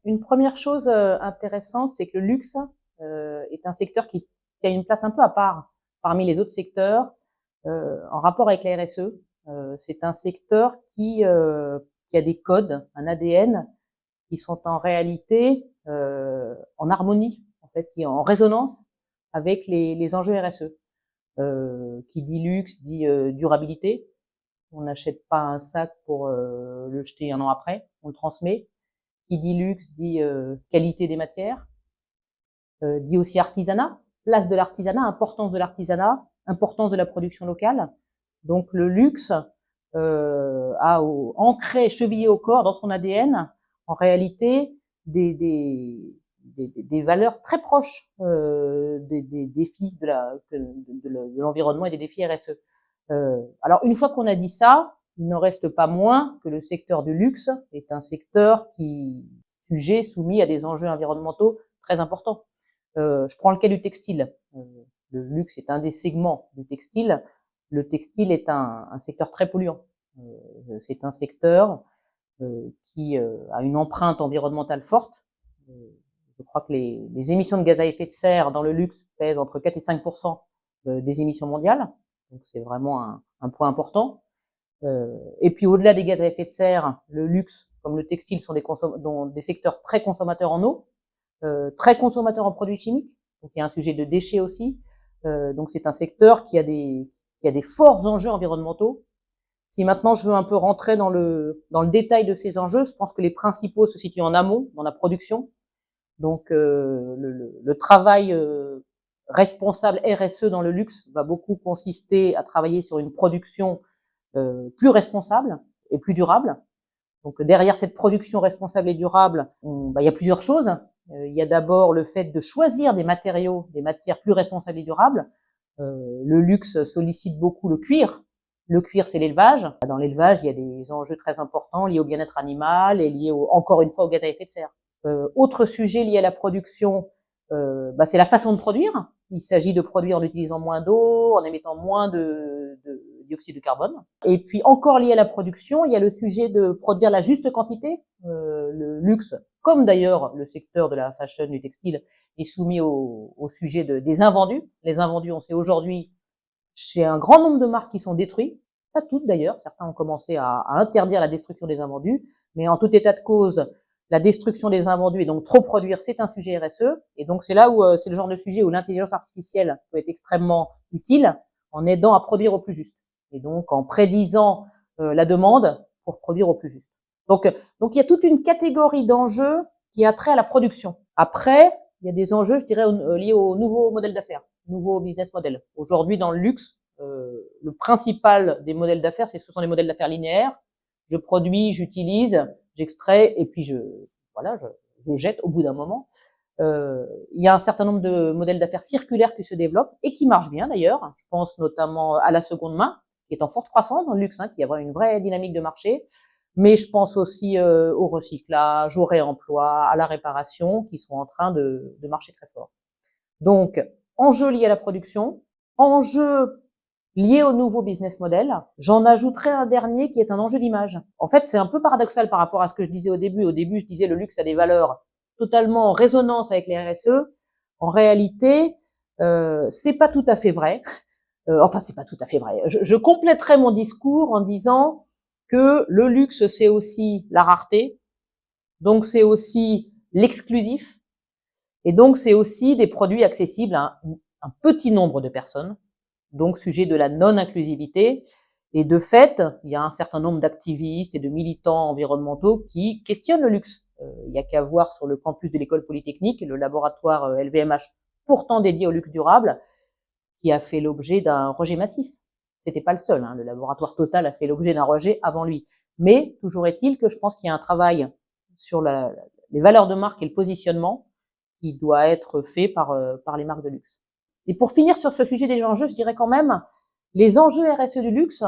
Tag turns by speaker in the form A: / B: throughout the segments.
A: Une première chose intéressante, c'est que le luxe est un secteur qui a une place un peu à part parmi les autres secteurs en rapport avec la RSE. C'est un secteur qui a des codes, un ADN qui sont en réalité en harmonie, en fait, qui est en résonance avec les enjeux RSE. Qui dit luxe dit durabilité. On n'achète pas un sac pour le jeter un an après, on le transmet. Qui dit luxe dit qualité des matières, dit aussi artisanat, place de l'artisanat, importance de la production locale. Donc le luxe a ancré, chevillé au corps dans son ADN, en réalité, des valeurs très proches des défis de l'environnement et des défis RSE. Alors une fois qu'on a dit ça, il n'en reste pas moins que le secteur du luxe est un secteur soumis à des enjeux environnementaux très importants. Je prends le cas du textile. Le luxe est un des segments du textile. Le textile est un secteur très polluant. C'est un secteur qui a une empreinte environnementale forte. Je crois que les émissions de gaz à effet de serre dans le luxe pèsent entre 4 et 5% des émissions mondiales. Donc c'est vraiment un point important. Et puis au-delà des gaz à effet de serre, le luxe comme le textile sont des secteurs très consommateurs en eau, très consommateurs en produits chimiques. Donc il y a un sujet de déchets aussi. Donc c'est un secteur qui a des forts enjeux environnementaux. Si maintenant je veux un peu rentrer dans le détail de ces enjeux, je pense que les principaux se situent en amont, dans la production. Donc le travail responsable RSE dans le luxe va beaucoup consister à travailler sur une production plus responsable et plus durable. Donc derrière cette production responsable et durable, il y a plusieurs choses. Il y a d'abord le fait de choisir des matières plus responsables et durables. Le luxe sollicite beaucoup le cuir. Le cuir, c'est l'élevage. Dans l'élevage, il y a des enjeux très importants liés au bien-être animal et liés encore une fois au gaz à effet de serre. Autre sujet lié à la production, c'est la façon de produire. Il s'agit de produire en utilisant moins d'eau, en émettant moins de dioxyde de carbone. Et puis encore lié à la production, il y a le sujet de produire la juste quantité. Le luxe, comme d'ailleurs le secteur de la fashion, du textile, est soumis au sujet des invendus. Les invendus, on sait aujourd'hui, chez un grand nombre de marques qui sont détruits, pas toutes d'ailleurs, certains ont commencé à interdire la destruction des invendus, mais en tout état de cause, la destruction des invendus et donc trop produire, c'est un sujet RSE. Et donc c'est là où c'est le genre de sujet où l'intelligence artificielle peut être extrêmement utile en aidant à produire au plus juste. Et donc en prédisant la demande pour produire au plus juste. Donc il y a toute une catégorie d'enjeux qui a trait à la production. Après, il y a des enjeux, je dirais, liés au nouveau modèle d'affaires, nouveau business model. Aujourd'hui, dans le luxe, le principal des modèles d'affaires, ce sont des modèles d'affaires linéaires. Je produis, j'utilise, j'extrais et puis je jette au bout d'un moment. Il y a un certain nombre de modèles d'affaires circulaires qui se développent et qui marchent bien d'ailleurs. Je pense notamment à la seconde main, qui est en forte croissance dans le luxe, qui a une vraie dynamique de marché. Mais je pense aussi au recyclage, au réemploi, à la réparation, qui sont en train de marcher très fort. Donc, enjeux liés à la production, enjeux liés au nouveau business model. J'en ajouterai un dernier qui est un enjeu d'image. En fait, c'est un peu paradoxal par rapport à ce que je disais au début. Au début, je disais le luxe a des valeurs totalement en résonance avec les RSE. En réalité, c'est pas tout à fait vrai. C'est pas tout à fait vrai. Je compléterai mon discours en disant que le luxe, c'est aussi la rareté, donc c'est aussi l'exclusif, et donc c'est aussi des produits accessibles à un petit nombre de personnes, donc sujet de la non-inclusivité. Et de fait, il y a un certain nombre d'activistes et de militants environnementaux qui questionnent le luxe. Il y a qu'à voir sur le campus de l'école polytechnique, le laboratoire LVMH, pourtant dédié au luxe durable, qui a fait l'objet d'un rejet massif. C'était pas le seul, le laboratoire Total a fait l'objet d'un rejet avant lui. Mais toujours est-il que je pense qu'il y a un travail sur les valeurs de marque et le positionnement qui doit être fait par les marques de luxe. Et pour finir sur ce sujet des enjeux, je dirais quand même, les enjeux RSE du luxe,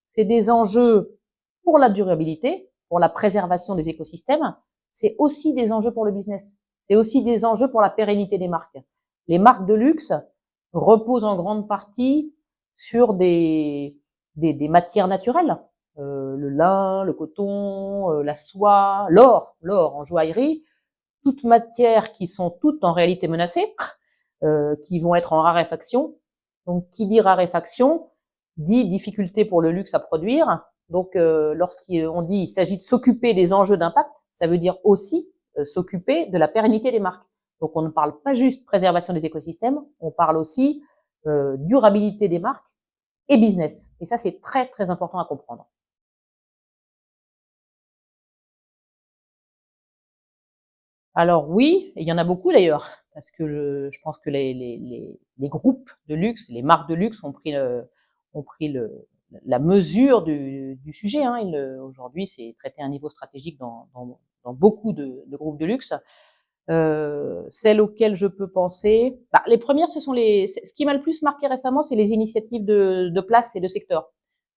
A: c'est des enjeux pour la durabilité, pour la préservation des écosystèmes, c'est aussi des enjeux pour le business. C'est aussi des enjeux pour la pérennité des marques. Les marques de luxe reposent en grande partie sur des matières naturelles, le lin, le coton, la soie, l'or en joaillerie. toutes matières qui sont toutes en réalité menacées, qui vont être en raréfaction. Donc, qui dit raréfaction, dit difficulté pour le luxe à produire. Donc, lorsqu'on dit il s'agit de s'occuper des enjeux d'impact, ça veut dire aussi s'occuper de la pérennité des marques. Donc, on ne parle pas juste préservation des écosystèmes, on parle aussi durabilité des marques et business. Et ça, c'est très, très important à comprendre. Alors oui, et il y en a beaucoup d'ailleurs, parce que je pense que les groupes de luxe, les marques de luxe ont pris la mesure du sujet. Hein. Aujourd'hui, c'est traité à un niveau stratégique dans beaucoup de groupes de luxe. Celles auxquelles je peux penser, les premières, ce qui m'a le plus marqué récemment, c'est les initiatives de place et de secteur,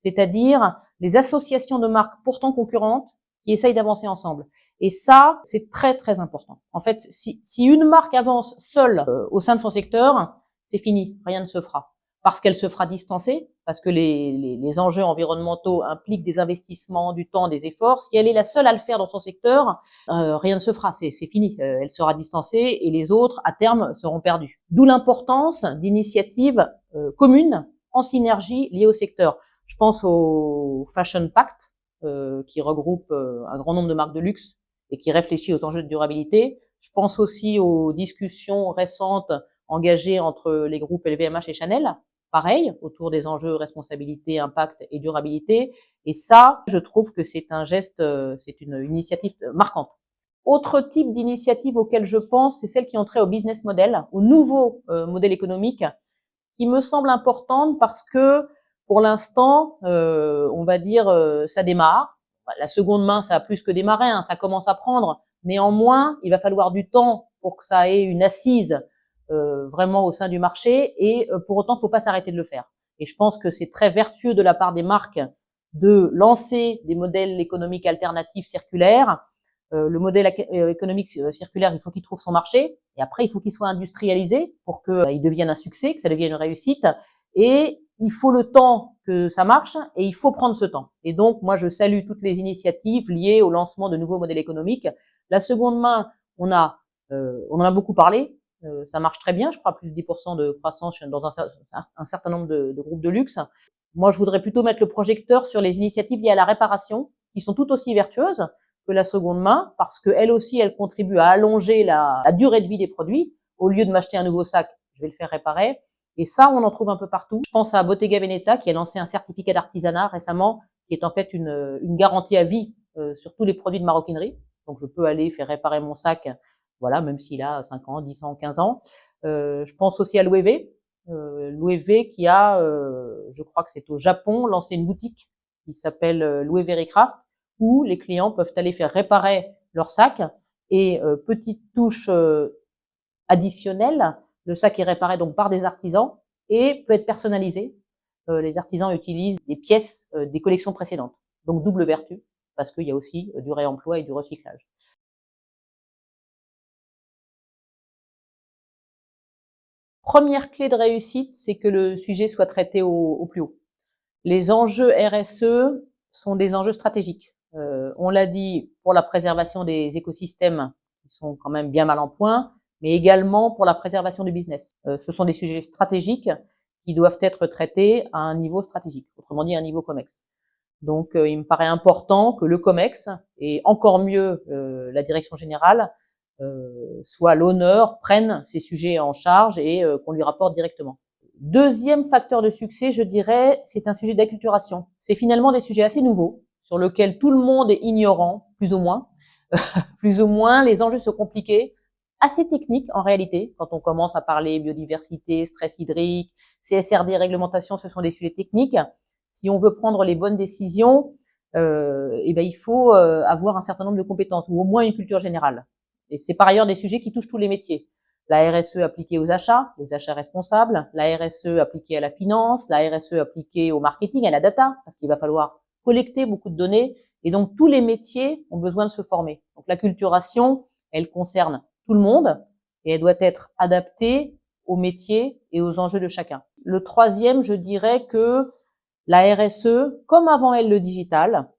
A: c'est-à-dire les associations de marques pourtant concurrentes qui essayent d'avancer ensemble. Et ça, c'est très très important. En fait, si une marque avance seule au sein de son secteur, c'est fini, rien ne se fera. Parce qu'elle se fera distancer, parce que les enjeux environnementaux impliquent des investissements, du temps, des efforts. Si elle est la seule à le faire dans son secteur, rien ne se fera, c'est fini. Elle sera distancée et les autres, à terme, seront perdus. D'où l'importance d'initiatives communes en synergie liées au secteur. Je pense au Fashion Pact, qui regroupe un grand nombre de marques de luxe et qui réfléchit aux enjeux de durabilité. Je pense aussi aux discussions récentes engagées entre les groupes LVMH et Chanel, pareil, autour des enjeux responsabilité, impact et durabilité. Et ça, je trouve que c'est un geste, c'est une initiative marquante. Autre type d'initiative auquel je pense, c'est celles qui ont trait au business model, au nouveau modèle économique, qui me semble importante parce que pour l'instant, on va dire, ça démarre. La seconde main, ça a plus que démarré, hein, ça commence à prendre. Néanmoins, il va falloir du temps pour que ça ait une assise vraiment au sein du marché. Et pour autant, il ne faut pas s'arrêter de le faire. Et je pense que c'est très vertueux de la part des marques de lancer des modèles économiques alternatifs circulaires. Le modèle économique circulaire, il faut qu'il trouve son marché. Et après, il faut qu'il soit industrialisé pour qu'il devienne un succès, que ça devienne une réussite. Et il faut le temps que ça marche et il faut prendre ce temps. Et donc, moi, je salue toutes les initiatives liées au lancement de nouveaux modèles économiques. La seconde main, on en a beaucoup parlé. Ça marche très bien, je crois, plus de 10% de croissance dans un certain nombre de groupes de luxe. Moi, je voudrais plutôt mettre le projecteur sur les initiatives liées à la réparation, qui sont tout aussi vertueuses que la seconde main, parce qu'elles aussi, elles contribuent à allonger la durée de vie des produits. Au lieu de m'acheter un nouveau sac, je vais le faire réparer. Et ça, on en trouve un peu partout. Je pense à Bottega Veneta, qui a lancé un certificat d'artisanat récemment, qui est en fait une garantie à vie sur tous les produits de maroquinerie. Donc, je peux aller faire réparer mon sac, voilà, même s'il a 5 ans, 10 ans, 15 ans. Je pense aussi à Loewe. Loewe qui a, je crois que c'est au Japon, lancé une boutique qui s'appelle Loewe Vericraft, où les clients peuvent aller faire réparer leur sac et petite touche additionnelle, le sac est réparé donc par des artisans et peut être personnalisé. Les artisans utilisent des pièces des collections précédentes, donc double vertu parce qu'il y a aussi du réemploi et du recyclage. Première clé de réussite, c'est que le sujet soit traité au plus haut. Les enjeux RSE sont des enjeux stratégiques. On l'a dit pour la préservation des écosystèmes qui sont quand même bien mal en point, mais également pour la préservation du business. Ce sont des sujets stratégiques qui doivent être traités à un niveau stratégique, autrement dit un niveau COMEX. Donc il me paraît important que le COMEX, et encore mieux la direction générale, soit l'honneur, prenne ces sujets en charge et qu'on lui rapporte directement. Deuxième facteur de succès, je dirais, c'est un sujet d'acculturation. C'est finalement des sujets assez nouveaux, sur lesquels tout le monde est ignorant, plus ou moins. Plus ou moins, les enjeux sont compliqués, assez techniques en réalité. Quand on commence à parler biodiversité, stress hydrique, CSRD, réglementation, ce sont des sujets techniques. Si on veut prendre les bonnes décisions, il faut avoir un certain nombre de compétences, ou au moins une culture générale. Et c'est par ailleurs des sujets qui touchent tous les métiers. La RSE appliquée aux achats, les achats responsables, la RSE appliquée à la finance, la RSE appliquée au marketing, à la data, parce qu'il va falloir collecter beaucoup de données. Et donc, tous les métiers ont besoin de se former. Donc, l'acculturation, elle concerne tout le monde et elle doit être adaptée aux métiers et aux enjeux de chacun. Le troisième, je dirais que la RSE, comme avant elle le digital,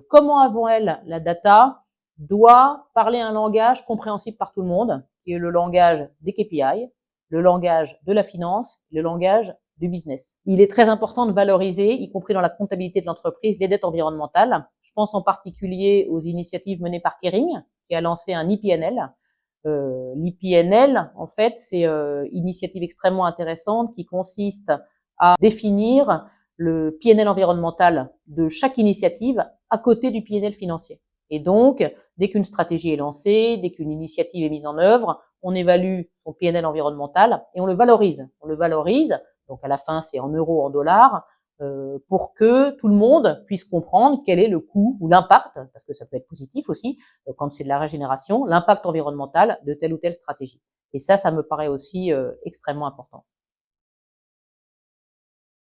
A: comme avant elle la data, doit parler un langage compréhensible par tout le monde, qui est le langage des KPI, le langage de la finance, le langage du business. Il est très important de valoriser, y compris dans la comptabilité de l'entreprise, les dettes environnementales. Je pense en particulier aux initiatives menées par Kering, qui a lancé un IPNL. L'IPNL, en fait, c'est une initiative extrêmement intéressante qui consiste à définir le PNL environnemental de chaque initiative à côté du PNL financier. Et donc, dès qu'une stratégie est lancée, dès qu'une initiative est mise en œuvre, on évalue son PNL environnemental et on le valorise. On le valorise, donc à la fin c'est en euros, en dollars, pour que tout le monde puisse comprendre quel est le coût ou l'impact, parce que ça peut être positif aussi, quand c'est de la régénération, l'impact environnemental de telle ou telle stratégie. Et ça me paraît aussi extrêmement important.